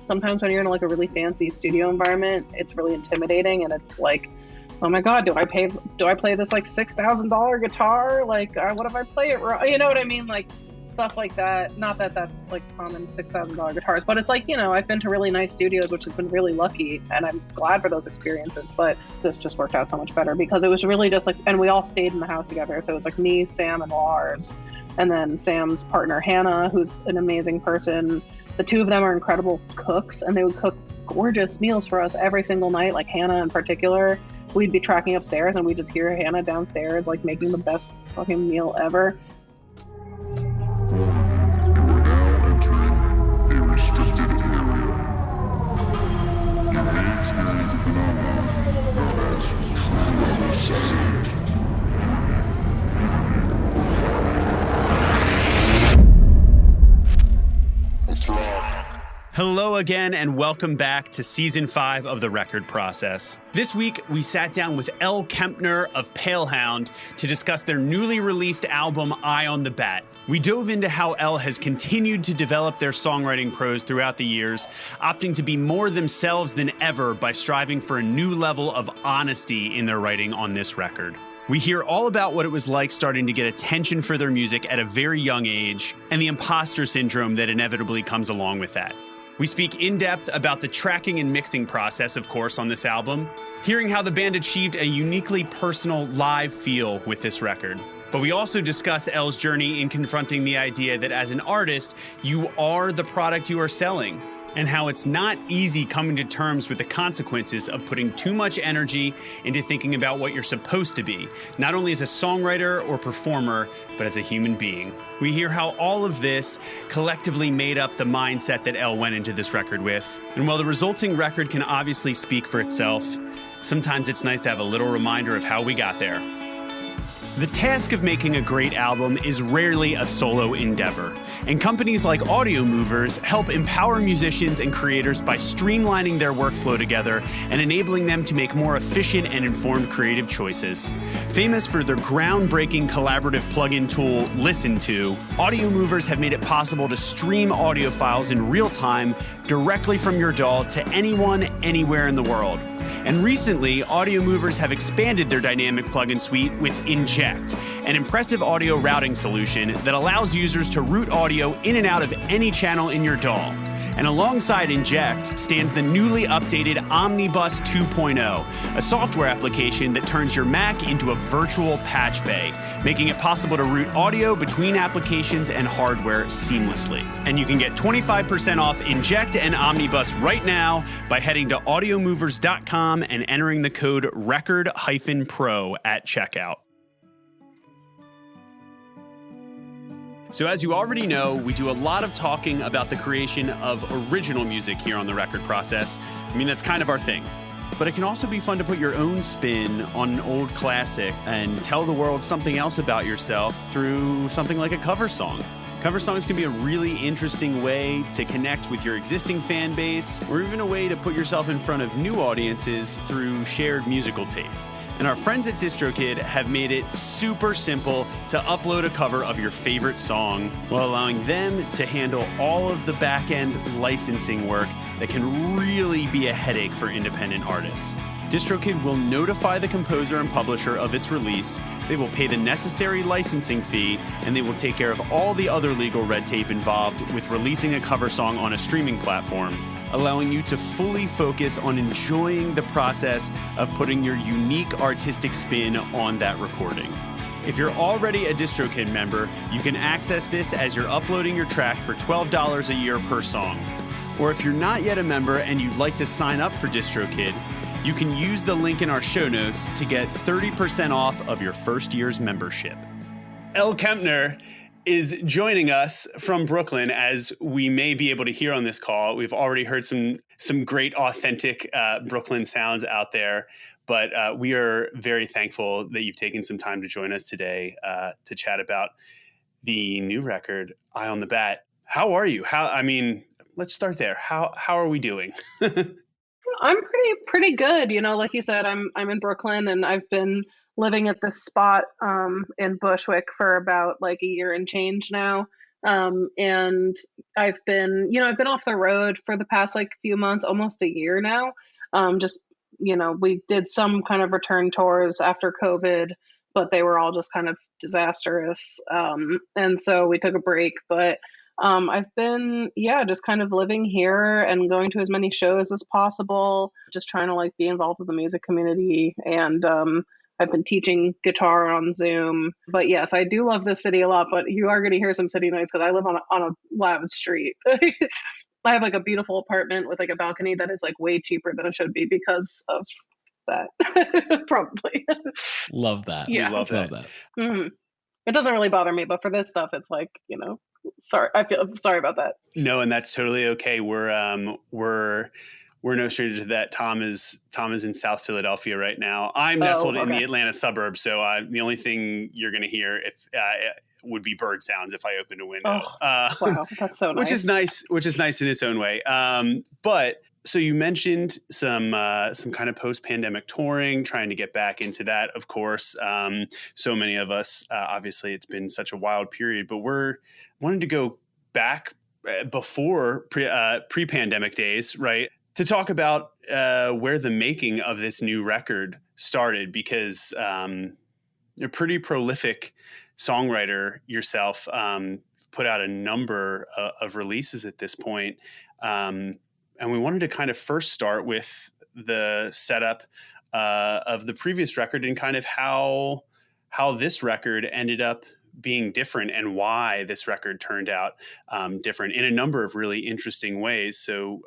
sometimes when you're in like a really fancy studio environment, it's really intimidating, and it's like, oh my God, do I play this like $6,000 guitar? Like, what if I play it wrong? You know what I mean? Like stuff like that. Not that that's like common $6,000 guitars, but it's like, I've been to really nice studios, which has been really lucky, and I'm glad for those experiences. But this just worked out so much better because it was really just like, and we all stayed in the house together. So it was like me, Sam, and Lars, and then Sam's partner, Hannah, who's an amazing person. The two of them are incredible cooks, and they would cook gorgeous meals for us every single night. Like Hannah in particular, we'd be tracking upstairs and we'd just hear Hannah downstairs like making the best fucking meal ever. Hello again, and welcome back to Season 5 of The Record Process. This week, we sat down with Kempner of Palehound to discuss their newly released album, Eye on the Bat. We dove into how Elle has continued to develop their songwriting prose throughout the years, opting to be more themselves than ever by striving for a new level of honesty in their writing on this record. We hear all about what it was like starting to get attention for their music at a very young age, and the imposter syndrome that inevitably comes along with that. We speak in depth about the tracking and mixing process, of course, on this album, hearing how the band achieved a uniquely personal live feel with this record. But we also discuss Elle's journey in confronting the idea that as an artist, you are the product you are selling, and how it's not easy coming to terms with the consequences of putting too much energy into thinking about what you're supposed to be, not only as a songwriter or performer, but as a human being. We hear how all of this collectively made up the mindset that Elle went into this record with. And while the resulting record can obviously speak for itself, sometimes it's nice to have a little reminder of how we got there. The task of making a great album is rarely a solo endeavor, and companies like Audio Movers help empower musicians and creators by streamlining their workflow together and enabling them to make more efficient and informed creative choices. Famous for their groundbreaking collaborative plugin tool, Listen To, Audio Movers have made it possible to stream audio files in real time directly from your DAW to anyone, anywhere in the world. And recently, Audio Movers have expanded their dynamic plugin suite with Inject, an impressive audio routing solution that allows users to route audio in and out of any channel in your DAW. And alongside Inject stands the newly updated Omnibus 2.0, a software application that turns your Mac into a virtual patch bay, making it possible to route audio between applications and hardware seamlessly. And you can get 25% off Inject and Omnibus right now by heading to audiomovers.com and entering the code RECORD-PRO at checkout. So as you already know, we do a lot of talking about the creation of original music here on The Record Process. I mean, that's kind of our thing. But it can also be fun to put your own spin on an old classic and tell the world something else about yourself through something like a cover song. Cover songs can be a really interesting way to connect with your existing fan base, or even a way to put yourself in front of new audiences through shared musical tastes. And our friends at DistroKid have made it super simple to upload a cover of your favorite song while allowing them to handle all of the back-end licensing work that can really be a headache for independent artists. DistroKid will notify the composer and publisher of its release, they will pay the necessary licensing fee, and they will take care of all the other legal red tape involved with releasing a cover song on a streaming platform, allowing you to fully focus on enjoying the process of putting your unique artistic spin on that recording. If you're already a DistroKid member, you can access this as you're uploading your track for $12 a year per song. Or if you're not yet a member and you'd like to sign up for DistroKid, you can use the link in our show notes to get 30% off of your first year's membership. Elle Kempner is joining us from Brooklyn, as we may be able to hear on this call. We've already heard some great, authentic Brooklyn sounds out there, but we are very thankful that you've taken some time to join us today to chat about the new record, Eye on the Bat. How are you? Let's start there. How are we doing? I'm pretty good. Like you said, I'm in Brooklyn, and I've been living at this spot in Bushwick for about like a year and change now. And I've been off the road for the past like few months, almost a year now. Just, we did some kind of return tours after COVID, but they were all just kind of disastrous. And so we took a break, but I've been, just kind of living here and going to as many shows as possible, just trying to like be involved with the music community. And I've been teaching guitar on Zoom. But yes, I do love this city a lot, but you are going to hear some city noise because I live on a loud street. I have like a beautiful apartment with like a balcony that is like way cheaper than it should be because of that. Probably. Love that. Yeah. We love that. Mm-hmm. It doesn't really bother me, but for this stuff, it's like, sorry. Sorry about that. No, and that's totally okay. We're no stranger to that. Tom is in South Philadelphia right now. I'm nestled in the Atlanta suburbs, so the only thing you're going to hear would be bird sounds if I opened a window. Wow, that's so nice. Which is nice in its own way. But so you mentioned some kind of post-pandemic touring, trying to get back into that, of course. So many of us, obviously, it's been such a wild period, but we're wanting to go back before pre-pandemic days, right? To talk about where the making of this new record started, because you're a pretty prolific songwriter yourself, put out a number of releases at this point. And we wanted to kind of first start with the setup of the previous record and kind of how this record ended up being different and why this record turned out different in a number of really interesting ways. So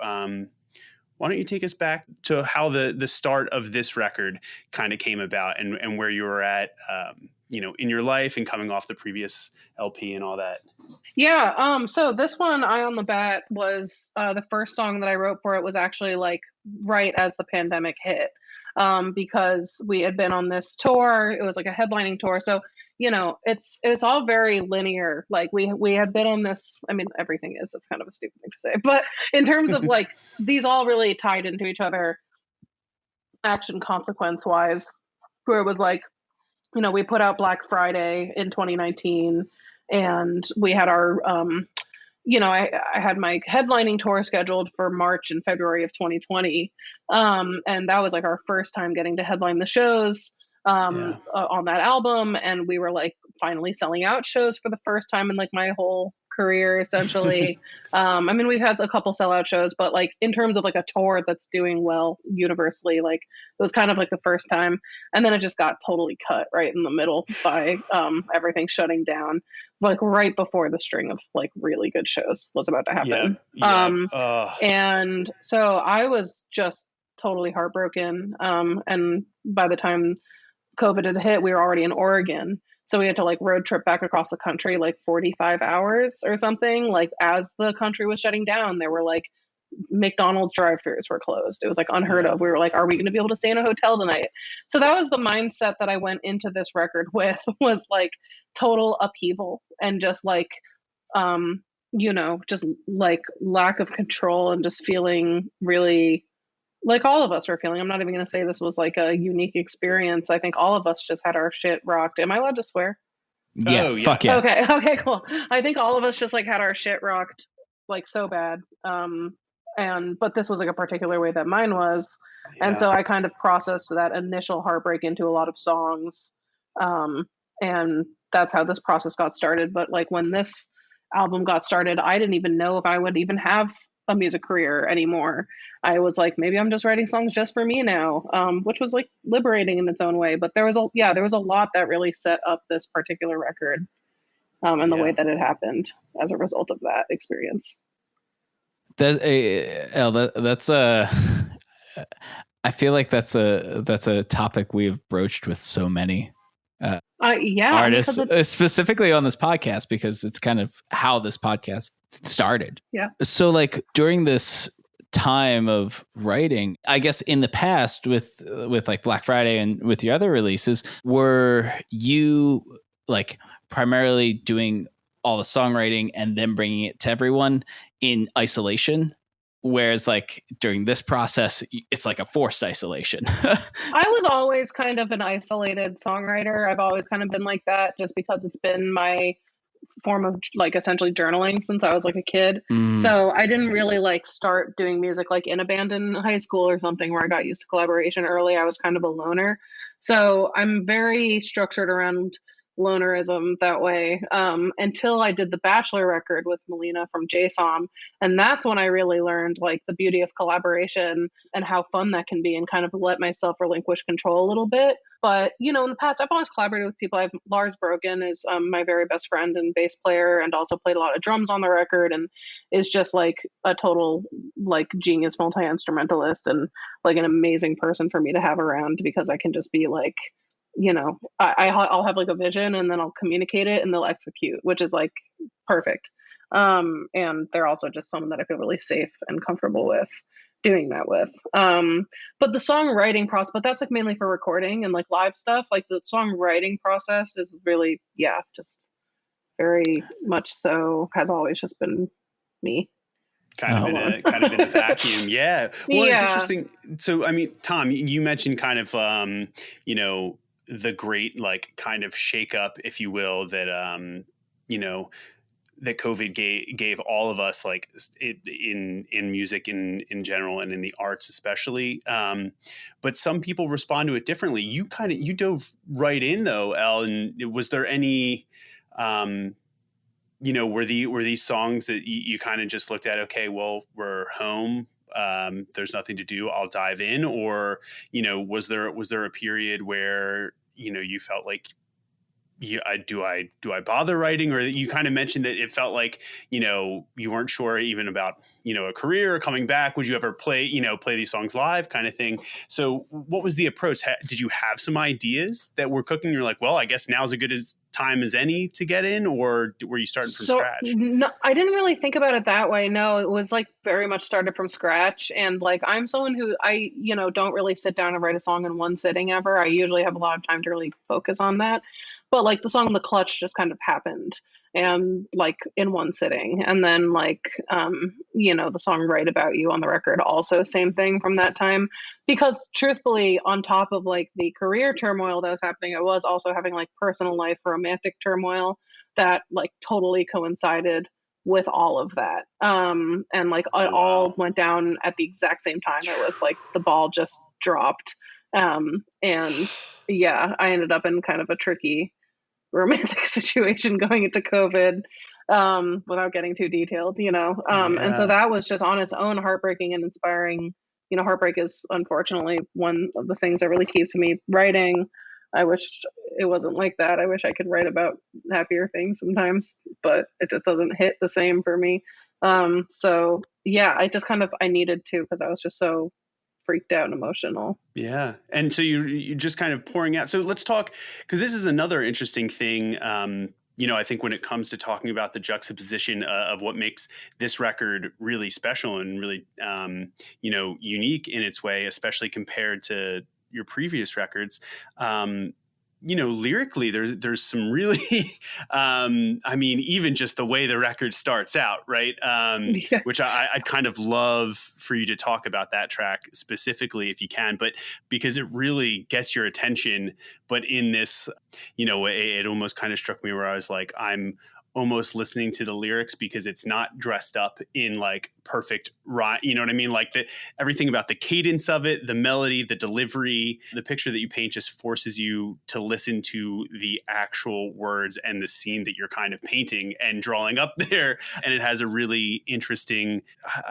why don't you take us back to how the start of this record kind of came about and where you were at, in your life and coming off the previous LP and all that. Yeah. So this one, Eye on the Bat, was the first song that I wrote for it was actually like right as the pandemic hit, because we had been on this tour. It was like a headlining tour. So, it's all very linear. Like we had been on this. I mean, everything is. That's kind of a stupid thing to say. But in terms of like, these all really tied into each other action consequence wise, where it was like, we put out Black Friday in 2019. And we had our, I had my headlining tour scheduled for March and February of 2020. And that was like our first time getting to headline the shows on that album. And we were like finally selling out shows for the first time in like my whole career, essentially. We've had a couple sellout shows, but like in terms of like a tour that's doing well universally, like it was kind of like the first time. And then it just got totally cut right in the middle by everything shutting down, like right before the string of like really good shows was about to happen. And so I was just totally heartbroken. And by the time COVID had hit, we were already in Oregon. So we had to like road trip back across the country, like 45 hours or something. Like as the country was shutting down, there were like McDonald's drive-thrus were closed. It was like unheard of. We were like, are we going to be able to stay in a hotel tonight? So that was the mindset that I went into this record with, was like total upheaval and just like, just like lack of control and just feeling really like all of us were feeling. I'm not even going to say this was like a unique experience. I think all of us just had our shit rocked. Am I allowed to swear? Yeah, fuck yeah. Okay, cool. I think all of us just like had our shit rocked like so bad. But this was like a particular way that mine was. Yeah. And so I kind of processed that initial heartbreak into a lot of songs. And that's how this process got started. But like when this album got started, I didn't even know if I would even have a music career anymore. I was like, maybe I'm just writing songs just for me now, which was like liberating in its own way. But there was a lot that really set up this particular record, and the way that it happened as a result of that experience. That's I feel like that's a topic we've broached with so many artists, specifically on this podcast, because it's kind of how this podcast started. Yeah. So like during this time of writing, I guess in the past with like Black Friday and with your other releases, were you like primarily doing all the songwriting and then bringing it to everyone in isolation? Whereas like during this process, it's like a forced isolation. I was always kind of an isolated songwriter. I've always kind of been like that just because it's been my form of like essentially journaling since I was like a kid. So I didn't really like start doing music like in a band in high school or something where I got used to collaboration early. I was kind of a loner. So I'm very structured around lonerism that way, until I did the Bachelor record with Melina from JSOM. And that's when I really learned like the beauty of collaboration and how fun that can be, and kind of let myself relinquish control a little bit. But, you know, in the past, I've always collaborated with people. Lars Brogan is my very best friend and bass player, and also played a lot of drums on the record, and is just like a total like genius multi-instrumentalist, and like an amazing person for me to have around, because I can just be like, you know, I'll have like a vision and then I'll communicate it and they'll execute, which is like perfect. And they're also just someone that I feel really safe and comfortable with doing that with. But the songwriting process, but that's like mainly for recording and like live stuff. Like the songwriting process is really, yeah, just very much so has always just been me. Kind of in a vacuum. Yeah. Well, Yeah. It's interesting. So, I mean, Tom, you mentioned kind of, you know, the great, like kind of shake up, if you will, that, you know, that COVID gave all of us, like in music in general and in the arts especially. But some people respond to it differently. You dove right in though, Elle, and was there any, you know, were these songs that you kind of just looked at, okay, well, we're home, there's nothing to do, I'll dive in? Or, you know, was there a period where, you know, you felt like, do I bother writing? Or you kind of mentioned that it felt like, you know, you weren't sure even about, you know, a career or coming back. Would you ever play these songs live kind of thing? So what was the approach? Did you have some ideas that were cooking? You're like, well, I guess now's as good as time as any to get in, or were you starting from scratch? No, I didn't really think about it that way. No, it was like very much started from scratch. And like, I'm someone who you know, don't really sit down and write a song in one sitting ever. I usually have a lot of time to really focus on that. But like the song The Clutch just kind of happened, and like in one sitting. And then like, you know, the song Write About You on the record, also same thing from that time. Because truthfully, on top of like the career turmoil that was happening, I was also having like personal life romantic turmoil that like totally coincided with all of that. And like it all went down at the exact same time. It was like the ball just dropped. And yeah, I ended up in kind of a tricky romantic situation going into COVID, without getting too detailed, you know. And so that was just on its own heartbreaking and inspiring. You know, heartbreak is unfortunately one of the things that really keeps me writing. I wish it wasn't like that. I wish I could write about happier things sometimes, but it just doesn't hit the same for me. So yeah, I needed to, because I was just so freaked out and emotional. Yeah. And so you just kind of pouring out. So let's talk, because this is another interesting thing. You know, I think when it comes to talking about the juxtaposition of what makes this record really special and really, you know, unique in its way, especially compared to your previous records, you know, lyrically, there's some really, I mean, even just the way the record starts out, right? Which I'd kind of love for you to talk about that track specifically if you can, but because it really gets your attention. But in this, you know, it almost kind of struck me where I was like, I'm almost listening to the lyrics because it's not dressed up in like perfect rhyme. You know what I mean? Like everything about the cadence of it, the melody, the delivery, the picture that you paint just forces you to listen to the actual words and the scene that you're kind of painting and drawing up there. And it has a really interesting,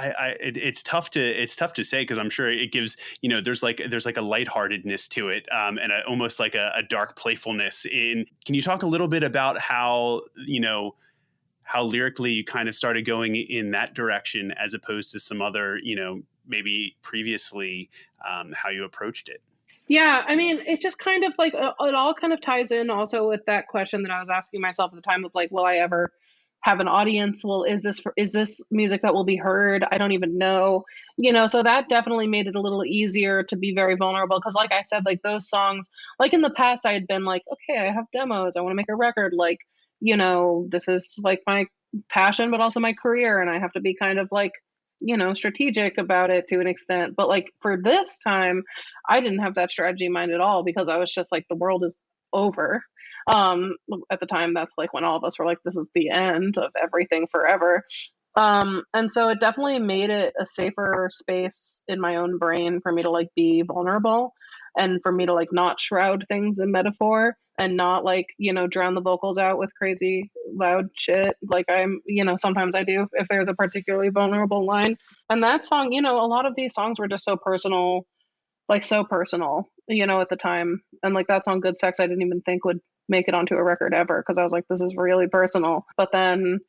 it's tough to say, because I'm sure it gives, you know, there's like a lightheartedness to it, and almost like a dark playfulness in. Can you talk a little bit about how, you know, how lyrically you kind of started going in that direction as opposed to some other, you know, maybe previously, how you approached it? Yeah, I mean, it just kind of like it all kind of ties in also with that question that I was asking myself at the time of like, will I ever have an audience? Well, is this music that will be heard? I don't even know, you know. So that definitely made it a little easier to be very vulnerable, because like I said, like those songs, like in the past I had been like, okay, I have demos, I want to make a record, like, you know, this is like my passion but also my career, and I have to be kind of like, you know, strategic about it to an extent. But like for this time, I didn't have that strategy in mind at all, because I was just like, the world is over. Um, at the time, that's like when all of us were like, this is the end of everything forever. And so it definitely made it a safer space in my own brain for me to like be vulnerable and for me to like not shroud things in metaphor and not like, drown the vocals out with crazy loud shit. Like sometimes I do if there's a particularly vulnerable line. And that song, a lot of these songs were just so personal, like so personal, at the time. And like that song, Good Sex, I didn't even think would make it onto a record ever because I was like, this is really personal. But then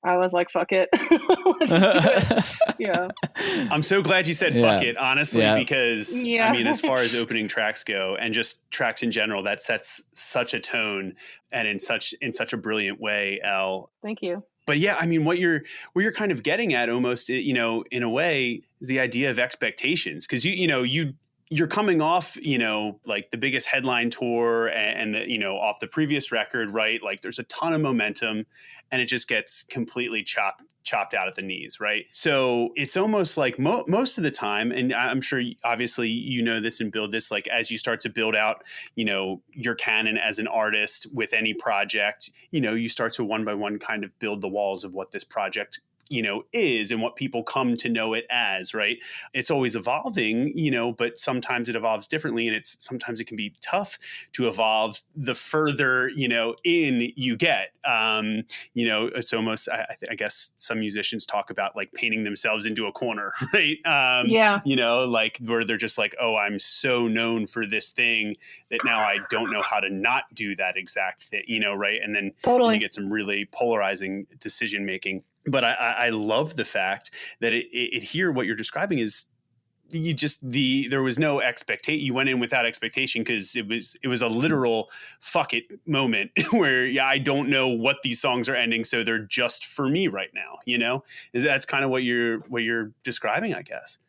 I was like, fuck it. Let's do it. Yeah. I'm so glad you said fuck it, honestly, because Yeah. I mean, as far as opening tracks go and just tracks in general, that sets such a tone and in such a brilliant way, Elle. Thank you. But yeah, I mean, what you're kind of getting at almost, in a way, is the idea of expectations. Because you're coming off, like the biggest headline tour and off the previous record, right? Like there's a ton of momentum and it just gets completely chopped out at the knees, right? So it's almost like most of the time, and I'm sure obviously this and build this, like as you start to build out, your canon as an artist with any project, you start to one by one kind of build the walls of what this project is and what people come to know it as, right? It's always evolving, but sometimes it evolves differently. And sometimes it can be tough to evolve the further, in you get. It's almost, I guess some musicians talk about like painting themselves into a corner, right? Yeah. Like where they're just like, oh, I'm so known for this thing that now I don't know how to not do that exact thing, right? And then you get some really polarizing decision making. But I love the fact that it here, what you're describing is there was no expectation. You went in without expectation because it was a literal fuck it moment where, I don't know what these songs are ending. So they're just for me right now, that's kind of what you're describing, I guess.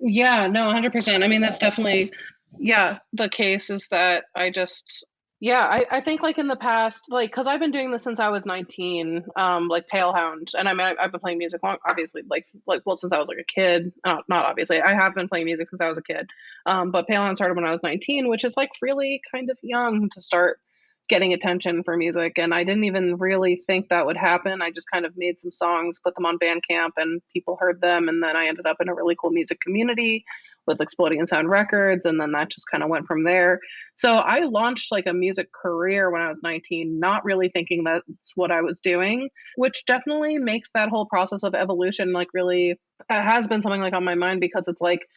Yeah, no, 100%. I mean, that's definitely, the case is that I think like in the past, like, cause I've been doing this since I was 19, like Palehound. And I mean, I've been playing music long, obviously, well, since I was like a kid, not obviously, I have been playing music since I was a kid. But Palehound started when I was 19, which is like really kind of young to start getting attention for music. And I didn't even really think that would happen. I just kind of made some songs, put them on Bandcamp and people heard them. And then I ended up in a really cool music community with Exploding in Sound Records. And then that just kind of went from there. So I launched like a music career when I was 19, not really thinking that's what I was doing, which definitely makes that whole process of evolution like really has been something like on my mind because it's like,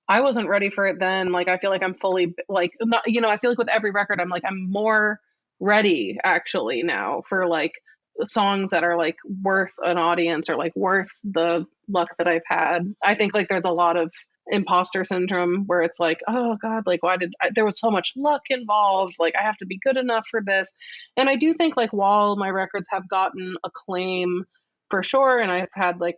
I wasn't ready for it then. Like, I feel like I'm fully like, not, I feel like with every record, I'm more ready actually now for like songs that are like worth an audience or like worth the luck that I've had. I think like there's a lot of imposter syndrome where it's like, oh God, like there was so much luck involved. Like I have to be good enough for this. And I do think like while my records have gotten acclaim for sure, and I've had like,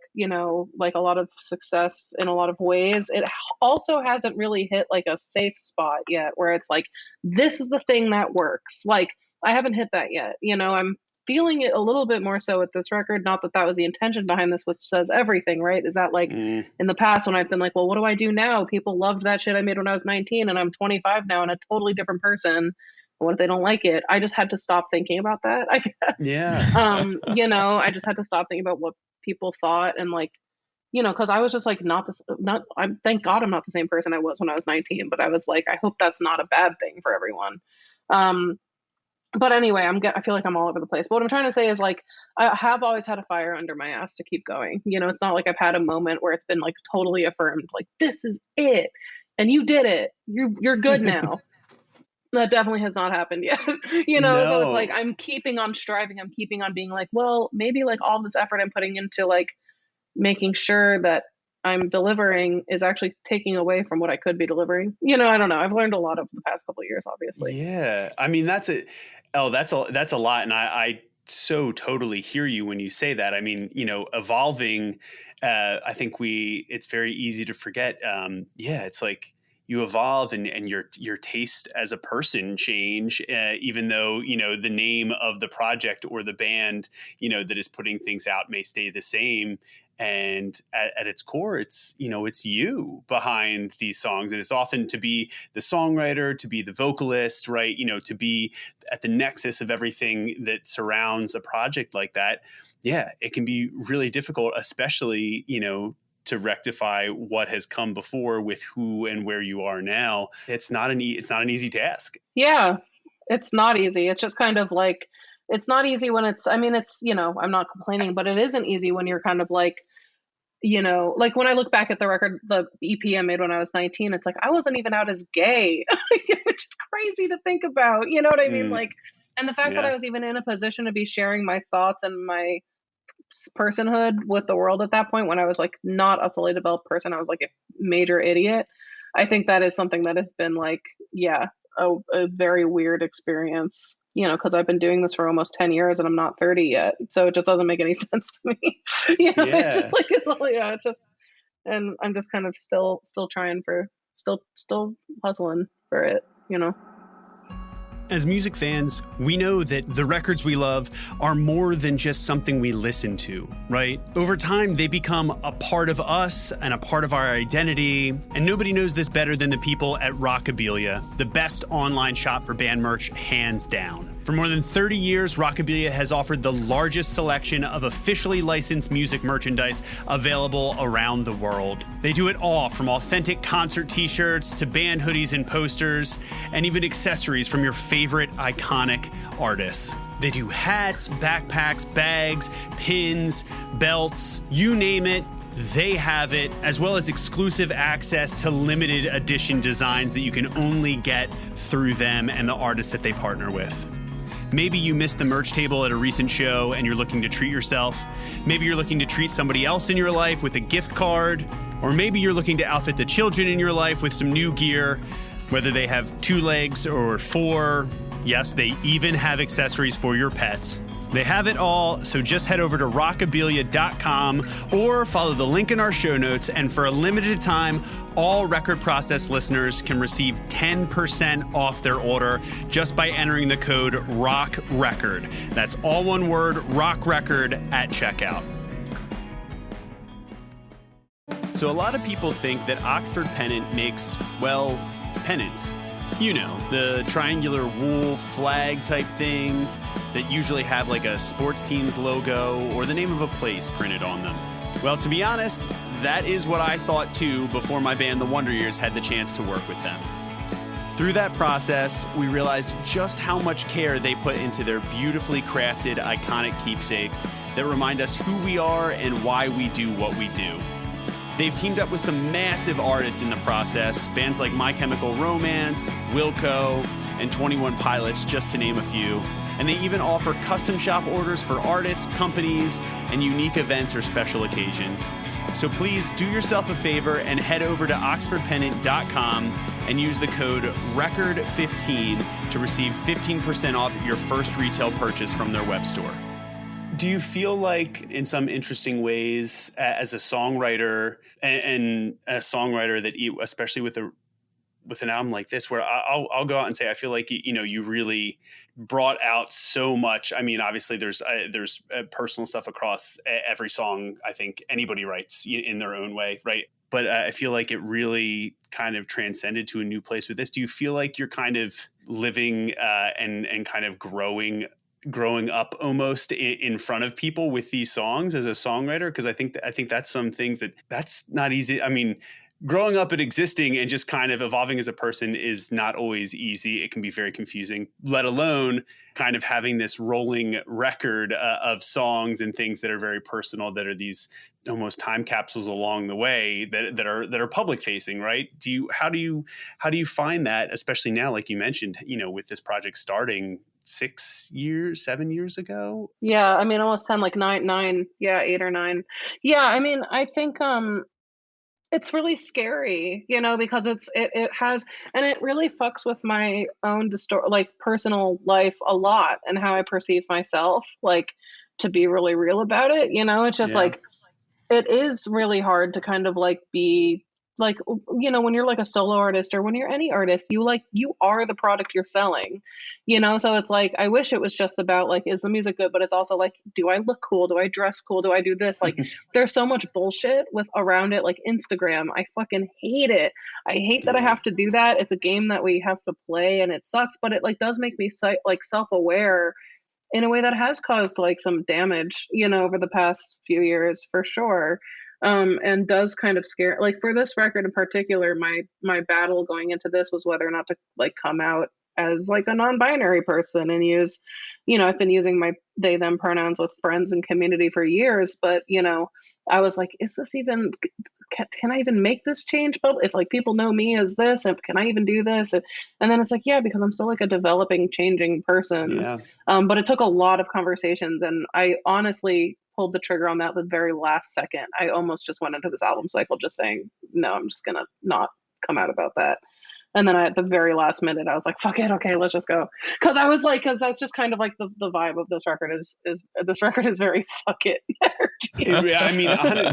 like a lot of success in a lot of ways, it also hasn't really hit like a safe spot yet where it's like, this is the thing that works. Like I haven't hit that yet. I'm feeling it a little bit more so with this record. Not that that was the intention behind this, which says everything, right? Is that like in the past when I've been like, well, what do I do now? People loved that shit I made when I was 19 and I'm 25 now and a totally different person. And what if they don't like it? I just had to stop thinking about that, I guess. Yeah. I just had to stop thinking about what people thought and like, because I was just like, thank God I'm not the same person I was when I was 19, but I was like, I hope that's not a bad thing for everyone. But anyway, I feel like I'm all over the place. But what I'm trying to say is like, I have always had a fire under my ass to keep going. It's not like I've had a moment where it's been like totally affirmed, like this is it, and you did it. You're good now. That definitely has not happened yet. No. So it's like I'm keeping on striving. I'm keeping on being like, well, maybe like all this effort I'm putting into like making sure that I'm delivering is actually taking away from what I could be delivering. I don't know. I've learned a lot over the past couple of years, obviously. Yeah. I mean, that's a lot. And I so totally hear you when you say that. I mean, evolving, I think it's very easy to forget. It's like, you evolve and your taste as a person change, even though, the name of the project or the band, that is putting things out may stay the same. And at its core, it's you behind these songs. And it's often to be the songwriter, to be the vocalist, right? To be at the nexus of everything that surrounds a project like that. Yeah, it can be really difficult, especially, to rectify what has come before with who and where you are now. It's not an easy task. Yeah, it's not easy. It's just kind of like, it's not easy when it's, I mean, it's, I'm not complaining, but it isn't easy when you're kind of like, like when I look back at the record, the EP I made when I was 19, it's like, I wasn't even out as gay, which is crazy to think about. You know what I mean? Like, and the fact that I was even in a position to be sharing my thoughts and my personhood with the world at that point, when I was like not a fully developed person, I was like a major idiot. I think that is something that has been like, a very weird experience, because I've been doing this for almost 10 years and I'm not 30 yet. So it just doesn't make any sense to me. It's just like, it's just, and I'm just kind of still trying for, still hustling for it, As music fans, we know that the records we love are more than just something we listen to, right? Over time, they become a part of us and a part of our identity. And nobody knows this better than the people at Rockabilia, the best online shop for band merch, hands down. For more than 30 years, Rockabilia has offered the largest selection of officially licensed music merchandise available around the world. They do it all, from authentic concert t-shirts to band hoodies and posters, and even accessories from your favorite iconic artists. They do hats, backpacks, bags, pins, belts, you name it. They have it, as well as exclusive access to limited edition designs that you can only get through them and the artists that they partner with. Maybe you missed the merch table at a recent show and you're looking to treat yourself. Maybe you're looking to treat somebody else in your life with a gift card. Or maybe you're looking to outfit the children in your life with some new gear, whether they have 2 legs or 4. Yes, they even have accessories for your pets. They have it all, so just head over to rockabilia.com or follow the link in our show notes, and for a limited time, all Record Process listeners can receive 10% off their order just by entering the code ROCKRECORD. That's all one word, ROCKRECORD, at checkout. So a lot of people think that Oxford Pennant makes, well, pennants. The triangular wool flag type things that usually have like a sports team's logo or the name of a place printed on them. Well, to be honest, that is what I thought too before my band, The Wonder Years, had the chance to work with them. Through that process, we realized just how much care they put into their beautifully crafted, iconic keepsakes that remind us who we are and why we do what we do. They've teamed up with some massive artists in the process, bands like My Chemical Romance, Wilco, and 21 Pilots, just to name a few. And they even offer custom shop orders for artists, companies, and unique events or special occasions. So please do yourself a favor and head over to oxfordpennant.com and use the code RECORD15 to receive 15% off your first retail purchase from their web store. Do you feel like, in some interesting ways, as a songwriter and a songwriter that you, especially with an album like this, where I'll go out and say, I feel like, you really brought out so much. I mean, obviously there's personal stuff across every song. I think anybody writes in their own way. Right. But I feel like it really kind of transcended to a new place with this. Do you feel like you're kind of living and kind of growing up almost in front of people with these songs as a songwriter? Because I think that's some things that's not easy. I mean, growing up and existing and just kind of evolving as a person is not always easy. It can be very confusing, let alone kind of having this rolling record of songs and things that are very personal, that are these almost time capsules along the way that are public facing, right? How do you find that, especially now, like you mentioned, with this project starting 7 years ago? Yeah, I mean, almost 10, like 9, yeah, 8 or 9. Yeah, I mean, I think it's really scary, because it has, and it really fucks with my own personal life a lot and how I perceive myself, like, to be really real about it. It's just like, it is really hard to kind of like be like, you know, when you're like a solo artist or when you're any artist, you are the product you're selling, you know? So it's like, I wish it was just about like, is the music good? But it's also like, do I look cool? Do I dress cool? Do I do this? Like, there's so much bullshit with around it. Like Instagram, I fucking hate it. I hate that I have to do that. It's a game that we have to play and it sucks, but it like does make me like self-aware in a way that has caused like some damage, you know, over the past few years for sure. And does kind of scare, like for this record in particular, my battle going into this was whether or not to like come out as like a non-binary person and use, you know, I've been using my they them pronouns with friends and community for years, but you know, I was like, is this even, can I even make this change? But if like people know me as this, and can I even do this? And then it's like, yeah, because I'm still like a developing, changing person. Yeah. But it took a lot of conversations, and I honestly pulled the trigger on that the very last second. I almost just went into this album cycle just saying, no, I'm just gonna not come out about that. And then at the very last minute, I was like, fuck it, okay, let's just go. Because I was like, because that's just kind of like the vibe of this record is this record is very fuck it. I mean,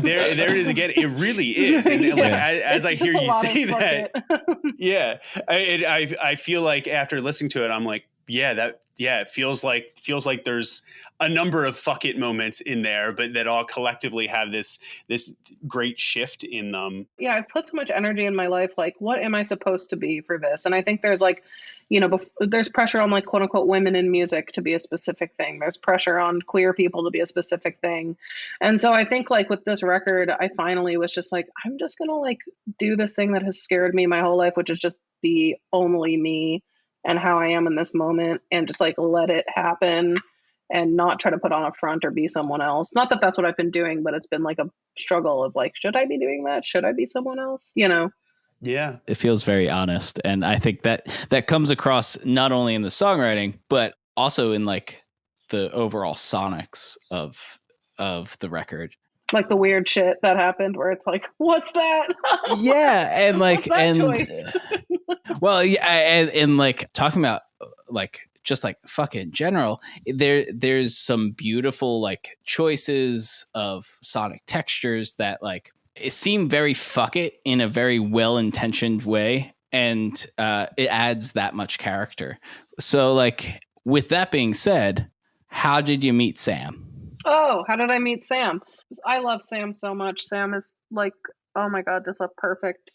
there it is again. It really is. And like, as I hear you say that, yeah, I feel like after listening to it, I'm like, it feels like there's a number of fuck it moments in there, but that all collectively have this great shift in them. Yeah, I've put so much energy in my life. Like, what am I supposed to be for this? And I think there's like, you know, there's pressure on like quote unquote women in music to be a specific thing. There's pressure on queer people to be a specific thing. And so I think like with this record, I finally was just like, I'm just gonna like do this thing that has scared me my whole life, which is just be only me and how I am in this moment, and just like let it happen and not try to put on a front or be someone else. Not that that's what I've been doing, but it's been like a struggle of like, should I be doing that? Should I be someone else? You know? Yeah. It feels very honest. And I think that comes across not only in the songwriting, but also in like the overall sonics of the record. Like the weird shit that happened where it's like, what's that? Yeah. And like, and choice? well, yeah. And like talking about like, just like fuck in general, there's some beautiful like choices of sonic textures that like it seem very fuck it in a very well-intentioned way. And it adds that much character. So like, with that being said, how did you meet Sam? Oh, how did I meet Sam? I love Sam so much. Sam is like, oh my God, just a perfect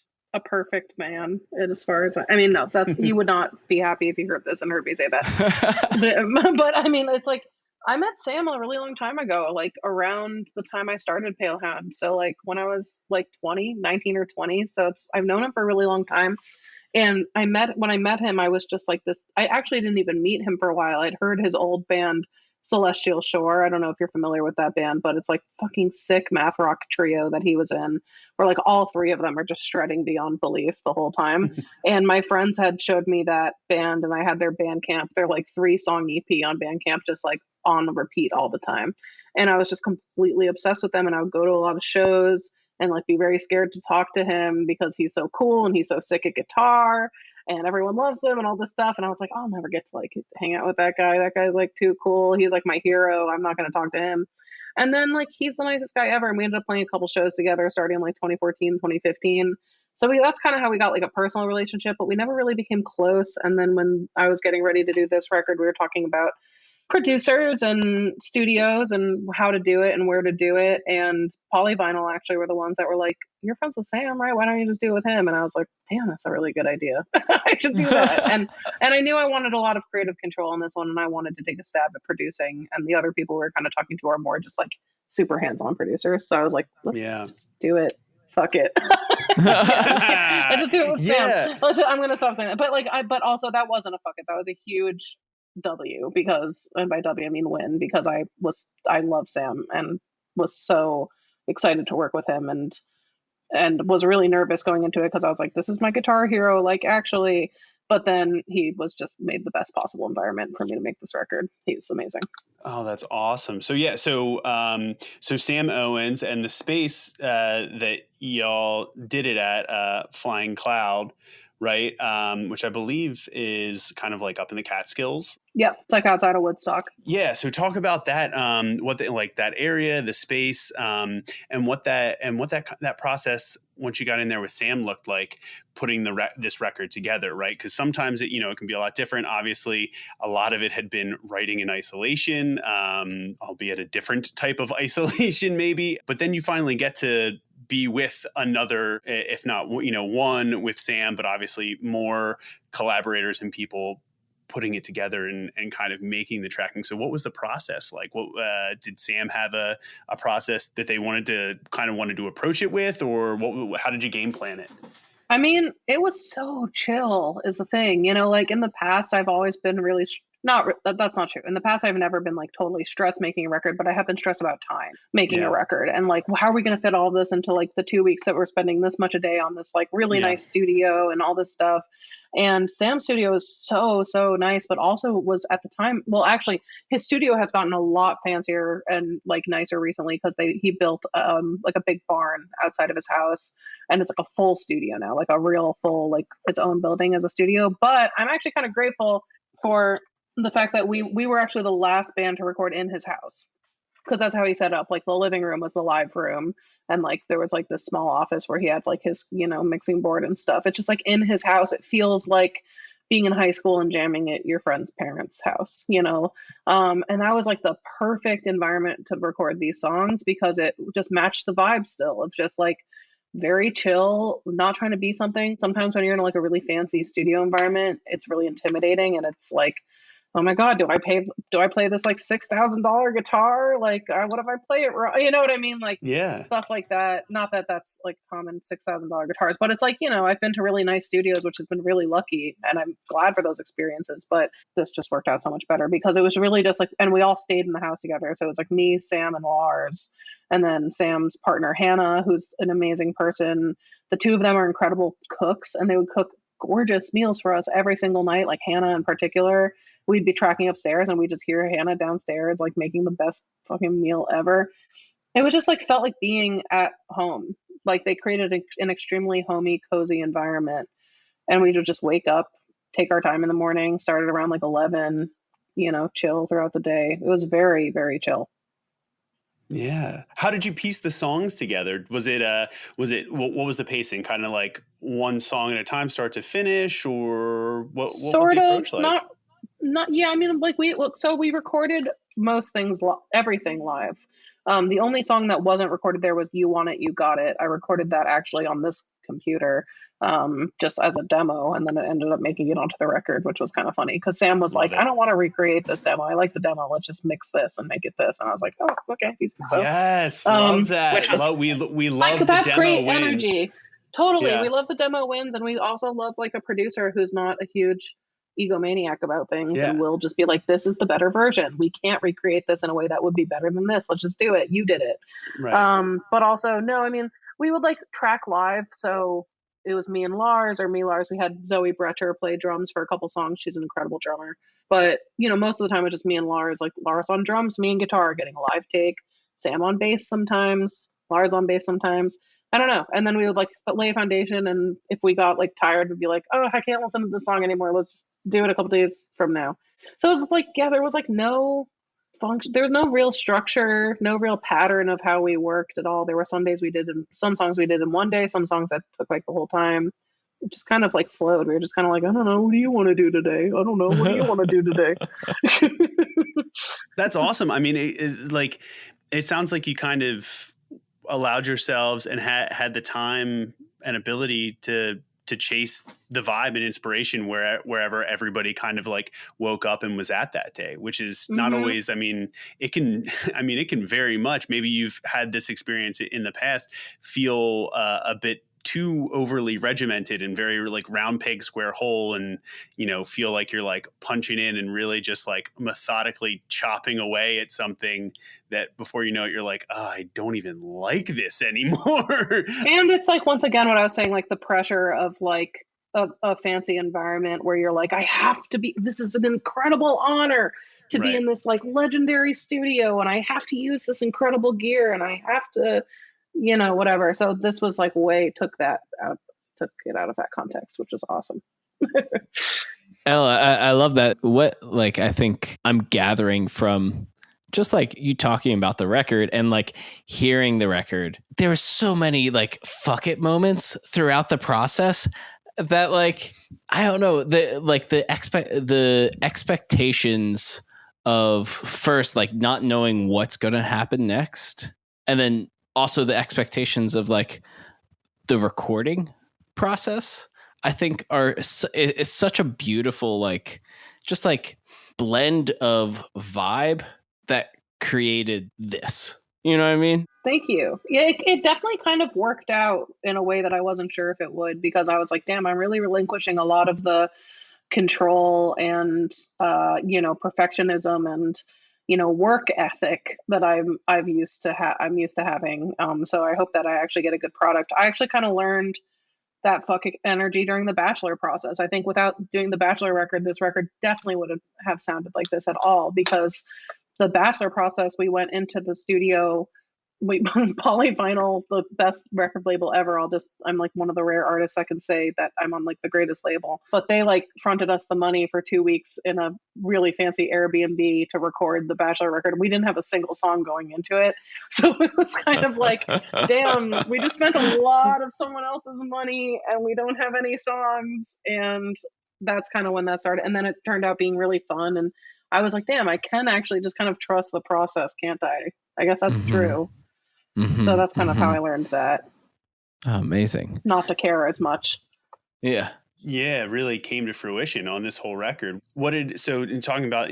man. As far as I mean, no, that's you would not be happy if you heard this and heard me say that. but I mean, it's like I met Sam a really long time ago, like around the time I started Palehound. So like when I was like 19 or 20. So I've known him for a really long time. And when I met him, I was just like this. I actually didn't even meet him for a while. I'd heard his old band, Celestial Shore. I don't know if you're familiar with that band, but it's like fucking sick math rock trio that he was in, where like all three of them are just shredding beyond belief the whole time. And my friends had showed me that band, and I had their Bandcamp, their like 3-song EP on Bandcamp, just like on repeat all the time. And I was just completely obsessed with them, and I would go to a lot of shows and like be very scared to talk to him because he's so cool and he's so sick at guitar and everyone loves him and all this stuff. And I was like, I'll never get to like hang out with that guy. That guy's like too cool. He's like my hero. I'm not going to talk to him. And then like, he's the nicest guy ever. And we ended up playing a couple shows together starting in like 2014, 2015. So that's kind of how we got like a personal relationship, but we never really became close. And then when I was getting ready to do this record, we were talking about producers and studios and how to do it and where to do it. And Polyvinyl actually were the ones that were like, you're friends with Sam, right? Why don't you just do it with him? And I was like, damn, that's a really good idea. I should do that. and I knew I wanted a lot of creative control on this one, and I wanted to take a stab at producing. And the other people we were kind of talking to are more just like super hands-on producers. So I was like, let's just do it. Fuck it. Let's just do it with Sam. I'm gonna stop saying that. But like, but also that wasn't a fuck it. That was a huge W, because, and by W I mean win, because I love Sam and was so excited to work with him, and was really nervous going into it because I was like, this is my guitar hero, like actually. But then he was just made the best possible environment for me to make this record. He's amazing. Oh, that's awesome. So yeah, so Sam Owens and the space that y'all did it at, Flying Cloud, right? Which I believe is kind of like up in the Catskills. Yeah, it's like outside of Woodstock. Yeah, so talk about that, like that area, the space, and what that process once you got in there with Sam looked like putting this record together, right? Because sometimes it can be a lot different. Obviously, a lot of it had been writing in isolation, albeit a different type of isolation maybe. But then you finally get to be with another, if not, one with Sam, but obviously more collaborators and people putting it together and kind of making the tracking. So what was the process like? What did Sam have a process that they wanted to approach it with, or how did you game plan it? I mean, it was so chill is the thing, like in the past, I've always been really that's not true. In the past, I've never been like totally stressed making a record, but I have been stressed about time making a record and like, how are we going to fit all this into like the 2 weeks that we're spending this much a day on this like really nice studio and all this stuff. And Sam's studio is so, so nice, but also was at the time, well, actually his studio has gotten a lot fancier and like nicer recently because he built like a big barn outside of his house, and it's like a full studio now, like a real full, like its own building as a studio. But I'm actually kind of grateful for the fact that we were actually the last band to record in his house, because that's how he set up. Like the living room was the live room, and like there was like this small office where he had like his mixing board and stuff. It's just like in his house. It feels like being in high school and jamming at your friend's parents' house, and that was like the perfect environment to record these songs because it just matched the vibe still of just like very chill, not trying to be something. Sometimes when you're in like a really fancy studio environment, it's really intimidating, and it's like, oh my God, do I play this like $6,000 guitar? Like, what if I play it wrong? You know what I mean? Like, stuff like that. Not that that's like common $6,000 guitars, but it's like, I've been to really nice studios, which has been really lucky, and I'm glad for those experiences. But this just worked out so much better because it was really just like, and we all stayed in the house together. So it was like me, Sam, and Lars, and then Sam's partner, Hannah, who's an amazing person. The two of them are incredible cooks, and they would cook gorgeous meals for us every single night. Like Hannah in particular, we'd be tracking upstairs and we just hear Hannah downstairs like making the best fucking meal ever. It was just like felt like being at home. Like they created an extremely homey, cozy environment, and we would just wake up, take our time in the morning, started around like 11, chill throughout the day. It was very, very chill. Yeah. How did you piece the songs together? What was the pacing? Kind of like one song at a time, start to finish, or what was the approach like? Not yeah. I mean, like we recorded most things, everything live. The only song that wasn't recorded there was "You Want It, You Got It." I recorded that actually on this computer, just as a demo, and then it ended up making it onto the record, which was kind of funny because Sam was like, "I don't want to recreate this demo. I like the demo. Let's just mix this and make it this." And I was like, "Oh, okay." So, yes, love that. We love the demo great wins. Energy. Totally, we love the demo wins, and we also love like a producer who's not a huge egomaniac about things and will just be like, this is the better version. We can't recreate this in a way that would be better than this. Let's just do it. You did it. Right. But also, no, I mean, we would like track live. So it was me and Lars, or me, Lars. We had Zoe Brecher play drums for a couple songs. She's an incredible drummer. But, most of the time it was just me and Lars, like Lars on drums, me and guitar, getting a live take, Sam on bass sometimes, Lars on bass sometimes. I don't know. And then we would like lay a foundation. And if we got like tired, we'd be like, oh, I can't listen to this song anymore. Let's just do it a couple days from now. So it was like, there was like no function. There was no real structure, no real pattern of how we worked at all. There were some days some songs we did in one day, some songs that took like the whole time. It just kind of like flowed. We were just kind of like, I don't know. What do you want to do today? I don't know. What do you want to do today? That's awesome. I mean, it sounds like you kind of allowed yourselves and had the time and ability to chase the vibe and inspiration wherever everybody kind of like woke up and was at that day, which is not always, it can very much, maybe you've had this experience in the past, feel a bit too overly regimented and very like round peg square hole, and feel like you're like punching in and really just like methodically chopping away at something that before you know it, you're like, oh, I don't even like this anymore. And it's like, once again, what I was saying, like the pressure of like a fancy environment where you're like, I have to be, this is an incredible honor to be in this like legendary studio, and I have to use this incredible gear, and I have to, whatever. So this was like took it out of that context, which was awesome. Ella, I love that. What, like, I think I'm gathering from just like you talking about the record and like hearing the record, there were so many like fuck it moments throughout the process that like, I don't know, the expectations of first, like not knowing what's going to happen next. And then also the expectations of like the recording process, I think it's such a beautiful, like, just like blend of vibe that created this. You know what I mean? Thank you. Yeah, it definitely kind of worked out in a way that I wasn't sure if it would, because I was like, damn, I'm really relinquishing a lot of the control and perfectionism and work ethic that I'm used to having. So I hope that I actually get a good product. I actually kind of learned that fucking energy during the Bachelor process. I think without doing the Bachelor record, this record definitely wouldn't have sounded like this at all, because the Bachelor process, we went into the studio. Polyvinyl, the best record label ever. I'm like one of the rare artists that can say that I'm on like the greatest label, but they like fronted us the money for 2 weeks in a really fancy Airbnb to record the Bachelor record. We didn't have a single song going into it. So it was kind of like, damn, we just spent a lot of someone else's money and we don't have any songs. And that's kind of when that started. And then it turned out being really fun. And I was like, damn, I can actually just kind of trust the process, can't I? I guess that's true. So that's kind of how I learned that. Oh, amazing. Not to care as much. Yeah. Yeah, it really came to fruition on this whole record. So in talking about,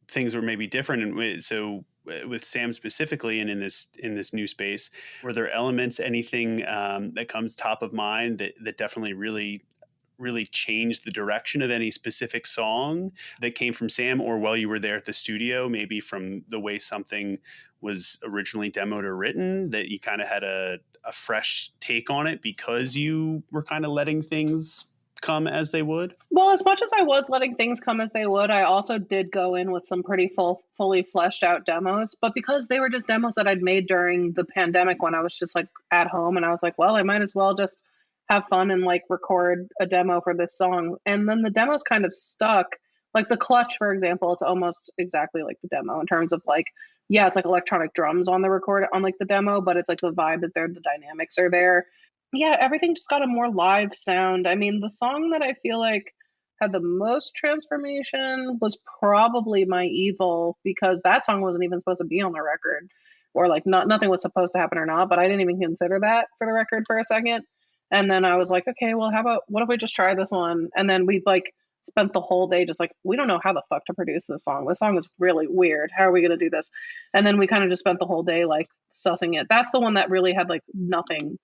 things were maybe different. And so with Sam specifically and in this new space, were there elements, anything that comes top of mind that definitely really changed the direction of any specific song that came from Sam, or while you were there at the studio, maybe from the way something was originally demoed or written, that you kind of had a fresh take on it because you were kind of letting things come as they would? Well, as much as I was letting things come as they would, I also did go in with some pretty fully fleshed out demos. But because they were just demos that I'd made during the pandemic when I was just like at home, and I was like, well, I might as well just have fun and like record a demo for this song. And then the demos kind of stuck. Like the Clutch, for example, it's almost exactly like the demo in terms of like, yeah, it's like electronic drums on like the demo, but it's like the vibe is there, the dynamics are there. Yeah, everything just got a more live sound. I mean, the song that I feel like had the most transformation was probably My Evil, because that song wasn't even supposed to be on the record, or like nothing was supposed to happen or not, but I didn't even consider that for the record for a second. And then I was like, okay, well, what if we just try this one? And then we like spent the whole day just like, we don't know how the fuck to produce this song. This song is really weird. How are we going to do this? And then we kind of just spent the whole day like sussing it. That's the one that really had like nothing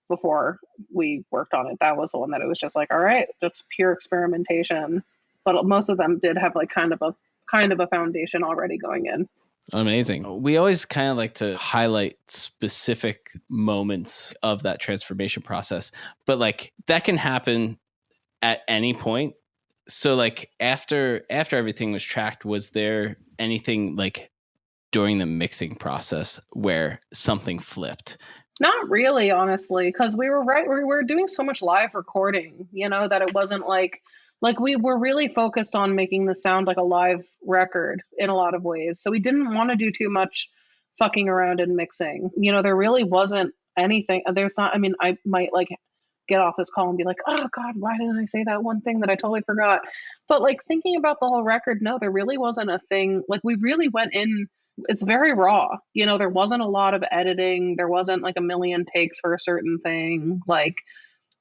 before we worked on it. That was the one that it was just like, all right, just pure experimentation. But most of them did have like kind of a foundation already going in. Amazing. We always kind of like to highlight specific moments of that transformation process, but like that can happen at any point. So like after everything was tracked, was there anything like during the mixing process where something flipped? Not really, honestly, because we were doing so much live recording, that it wasn't like we were really focused on making this sound like a live record in a lot of ways. So we didn't want to do too much fucking around and mixing. There really wasn't anything. There's not, I mean, I might like get off this call and be like, oh God, why didn't I say that one thing that I totally forgot? But like thinking about the whole record, no, there really wasn't a thing. Like we really went in, it's very raw. There wasn't a lot of editing. There wasn't like a million takes for a certain thing. Like,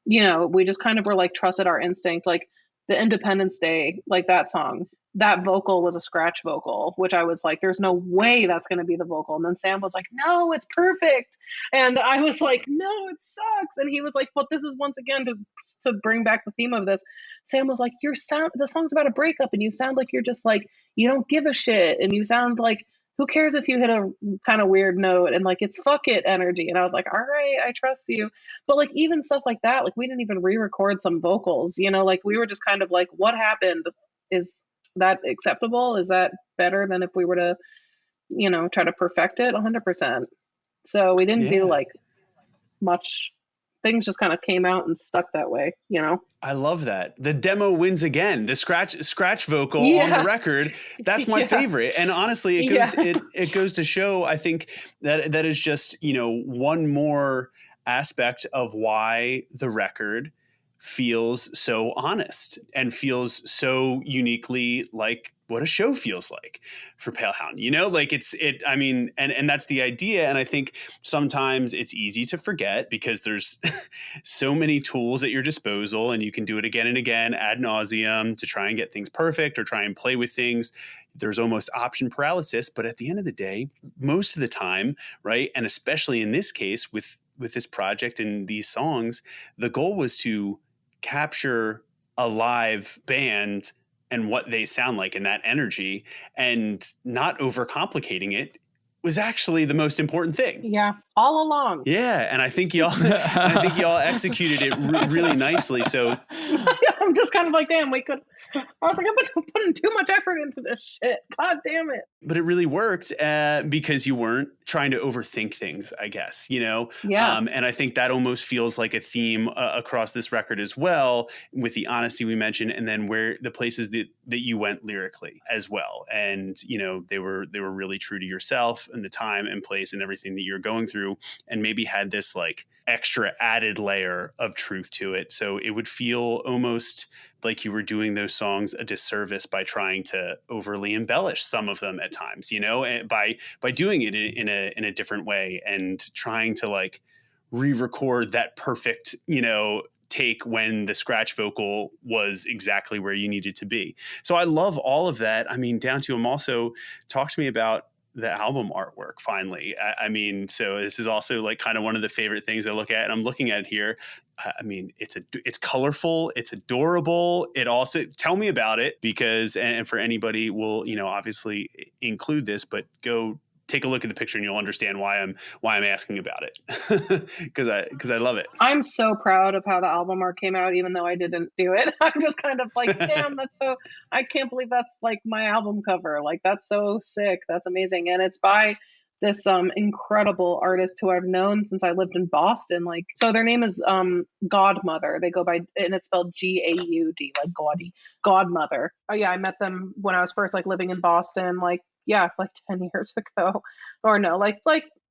we just kind of were like trusted our instinct. Like the Independence Day, like that song, that vocal was a scratch vocal, which I was like, there's no way that's going to be the vocal. And then Sam was like, no, it's perfect. And I was like, no, it sucks. And he was like, but this is once again to bring back the theme of this. Sam was like, the song's about a breakup and you sound like you're just like, you don't give a shit. And you sound like, who cares if you hit a kind of weird note, and like it's fuck it energy. And I was like, all right, I trust you. But like even stuff like that, like we didn't even re-record some vocals, like we were just kind of like, what happened? Is that acceptable? Is that better than if we were to, try to perfect it? 100%. So we didn't do like much things just kind of came out and stuck that way, you know? I love that. The demo wins again. The scratch vocal on the record. That's my favorite. And honestly, it goes to show, I think that is just, one more aspect of why the record feels so honest and feels so uniquely like what a show feels like for Palehound, and that's the idea. And I think sometimes it's easy to forget because there's so many tools at your disposal and you can do it again and again ad nauseum to try and get things perfect or try and play with things. There's almost option paralysis, but at the end of the day, most of the time, right. And especially in this case with this project and these songs, the goal was to capture a live band and what they sound like and that energy, and not overcomplicating it was actually the most important thing. Yeah, all along. Yeah, and I think y'all executed it really nicely. So I'm just kind of like, damn, I was like, I'm putting too much effort into this shit. God damn it. But it really worked because you weren't trying to overthink things, I guess, Yeah. And I think that almost feels like a theme across this record as well, with the honesty we mentioned, and then where the places that you went lyrically as well. And, they were really true to yourself and the time and place and everything that you're going through, and maybe had this like extra added layer of truth to it. So it would feel almost like you were doing those songs a disservice by trying to overly embellish some of them at times, and by doing it in a different way and trying to like re-record that perfect, take when the scratch vocal was exactly where you needed to be. So I love all of that. I mean, down to also talk to me about the album artwork finally. So this is also like kind of one of the favorite things I look at, and I'm looking at it here. I mean, it's colorful, it's adorable. It also, tell me about it, because, and for anybody, we'll, obviously include this, but go take a look at the picture and you'll understand why I'm asking about it. Because I love it. I'm so proud of how the album art came out, even though I didn't do it. I'm just kind of like, damn, I can't believe that's like my album cover. Like, that's so sick. That's amazing. And it's by this incredible artist who I've known since I lived in Boston. Like, so their name is Godmother. They go by, and it's spelled Gaud, like gaudy, Godmother. Oh yeah, I met them when I was first like living in Boston, like 10 years ago, or no, like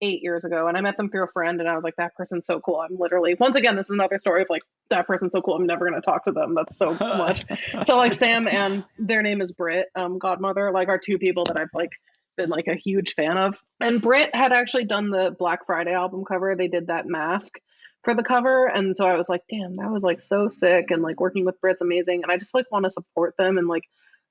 8 years ago. And I met them through a friend, and I was like, that person's so cool. I'm literally, once again, this is another story of like, that person's so cool, I'm never going to talk to them. That's so much. So like Sam and their name is Britt, Godmother, like are two people that I've like been like a huge fan of. And Britt had actually done the Black Friday album cover. They did that mask for the cover. And so I was like, damn, that was like so sick. And like working with Britt's amazing. And I just like want to support them. And like,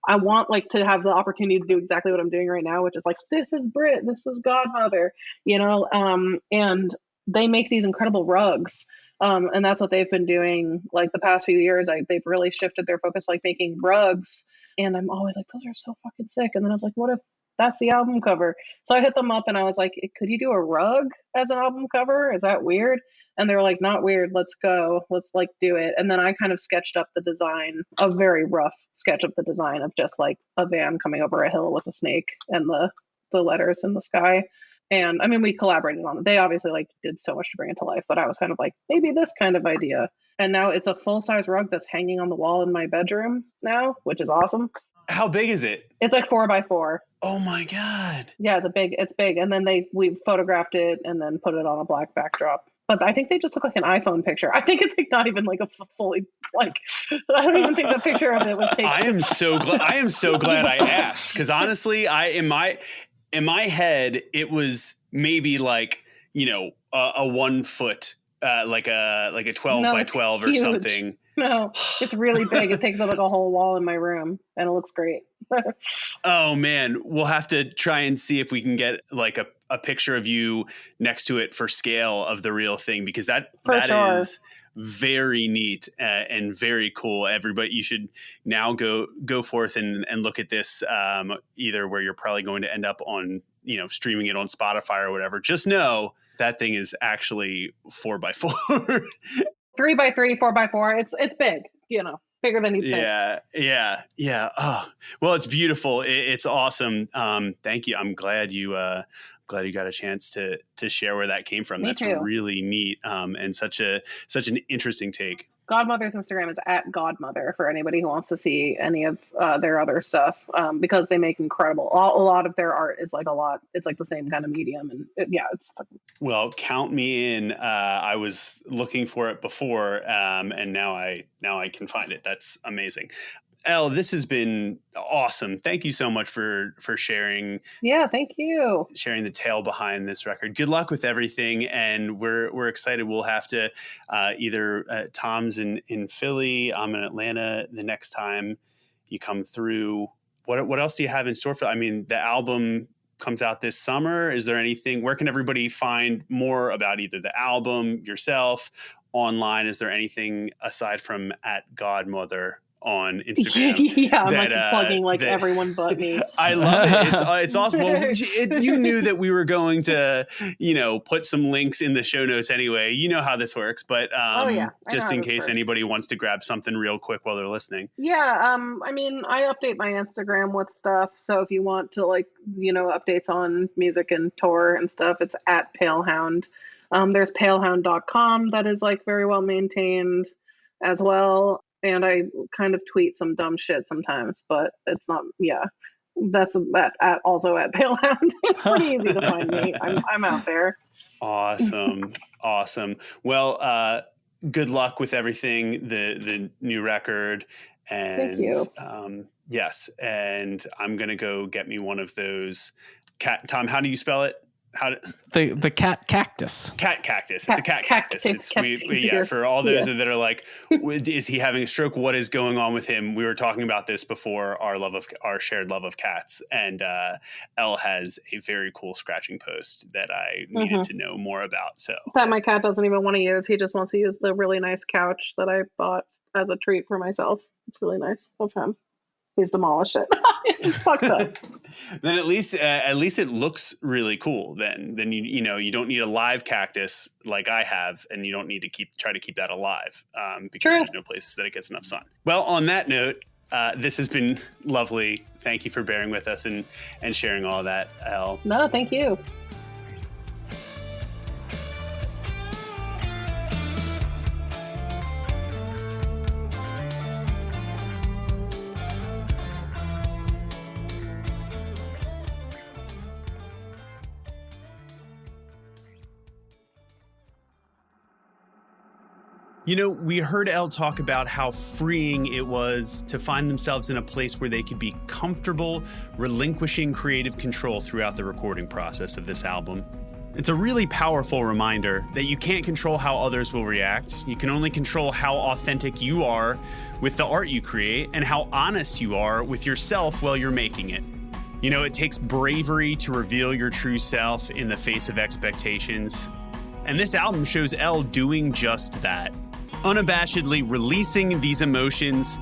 I want like to have the opportunity to do exactly what I'm doing right now, which is like, this is Britt, this is Godmother, and they make these incredible rugs. And that's what they've been doing like the past few years. They've really shifted their focus, like making rugs. And I'm always like, those are so fucking sick. And then I was like, what if that's the album cover? So I hit them up and I was like, could you do a rug as an album cover? Is that weird? And they were like, not weird. Let's go. Let's like do it. And then I kind of sketched up the design, a very rough sketch of the design of just like a van coming over a hill with a snake and the letters in the sky. And I mean, we collaborated on it. They obviously like did so much to bring it to life, but I was kind of like, maybe this kind of idea. And now it's a full-size rug that's hanging on the wall in my bedroom now, which is awesome. How big is it? It's like 4x4. Oh my God. Yeah, it's big. And then we photographed it and then put it on a black backdrop. But I think they just took like an iPhone picture. I think it's like not even like a fully like, I don't even think the picture of it was taken. I am so glad I asked, because honestly, in my head, it was maybe like, a 1 foot, like a 12 by 12 or something. No, it's really big. It takes up like a whole wall in my room, and it looks great. Oh man, we'll have to try and see if we can get like a picture of you next to it for scale of the real thing, because that is very neat and very cool. Everybody, you should now go forth and look at this, either where you're probably going to end up on, streaming it on Spotify or whatever. Just know that thing is actually 4x4. 3x3, 4x4. It's big, bigger than you think. Yeah. Oh, well, it's beautiful. It's awesome. Thank you. I'm glad you glad you got a chance to share where that came from. Me That's too. really neat, and such an interesting take. Godmother's Instagram is @Godmother for anybody who wants to see any of their other stuff, because they make incredible. A lot of their art is like it's like the same kind of medium, and it's. Well, count me in. I was looking for it before, and now I can find it. That's amazing. Elle, this has been awesome. Thank you so much for sharing. Yeah, thank you. Sharing the tale behind this record. Good luck with everything, and we're excited. We'll have to either Tom's in Philly, I'm in Atlanta the next time you come through. What else do you have in store for? I mean, the album comes out this summer. Is there anything? Where can everybody find more about either the album, yourself, online? Is there anything aside from @Godmother on Instagram? Yeah, I'm plugging everyone but me. I love it. It's awesome. Well, you knew that we were going to, put some links in the show notes anyway. You know how this works, but just in case anybody wants to grab something real quick while they're listening. Yeah, I mean, I update my Instagram with stuff. So if you want to updates on music and tour and stuff, it's @Palehound. There's palehound.com that is very well maintained as well. And I kind of tweet some dumb shit sometimes, but it's not. Yeah, that's also @Palehound. It's pretty easy to find me. I'm out there. Awesome. Well, good luck with everything. The new record. And, thank you. Yes, and I'm gonna go get me one of those. Tom, how do you spell it? The cat cactus. Cat cactus. It's a cat cactus. For all those that are like, is he having a stroke? What is going on with him? We were talking about this before, our shared love of cats, and Elle has a very cool scratching post that I needed to know more about. So that my cat doesn't even want to use. He just wants to use the really nice couch that I bought as a treat for myself. It's really nice of him. He's demolished it. It's fucked up. Then at least it looks really cool. Then you don't need a live cactus like I have, and you don't need to try to keep that alive because there's no places that it gets enough sun. Well, on that note, this has been lovely. Thank you for bearing with us and sharing all of that, Elle. No, thank you. We heard Elle talk about how freeing it was to find themselves in a place where they could be comfortable relinquishing creative control throughout the recording process of this album. It's a really powerful reminder that you can't control how others will react. You can only control how authentic you are with the art you create and how honest you are with yourself while you're making it. It takes bravery to reveal your true self in the face of expectations. And this album shows Elle doing just that. Unabashedly releasing these emotions,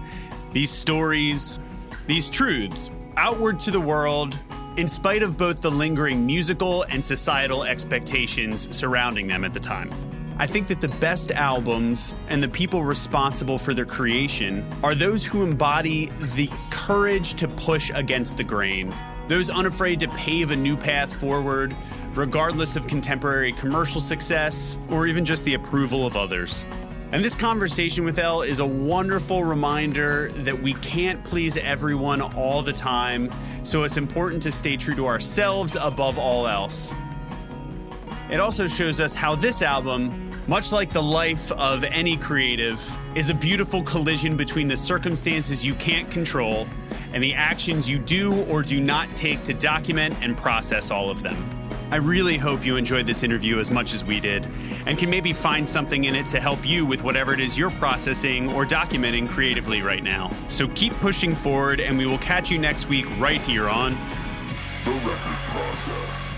these stories, these truths outward to the world, in spite of both the lingering musical and societal expectations surrounding them at the time. I think that the best albums and the people responsible for their creation are those who embody the courage to push against the grain, those unafraid to pave a new path forward, regardless of contemporary commercial success or even just the approval of others. And this conversation with Elle is a wonderful reminder that we can't please everyone all the time, so it's important to stay true to ourselves above all else. It also shows us how this album, much like the life of any creative, is a beautiful collision between the circumstances you can't control and the actions you do or do not take to document and process all of them. I really hope you enjoyed this interview as much as we did and can maybe find something in it to help you with whatever it is you're processing or documenting creatively right now. So keep pushing forward, and we will catch you next week right here on The Record Process.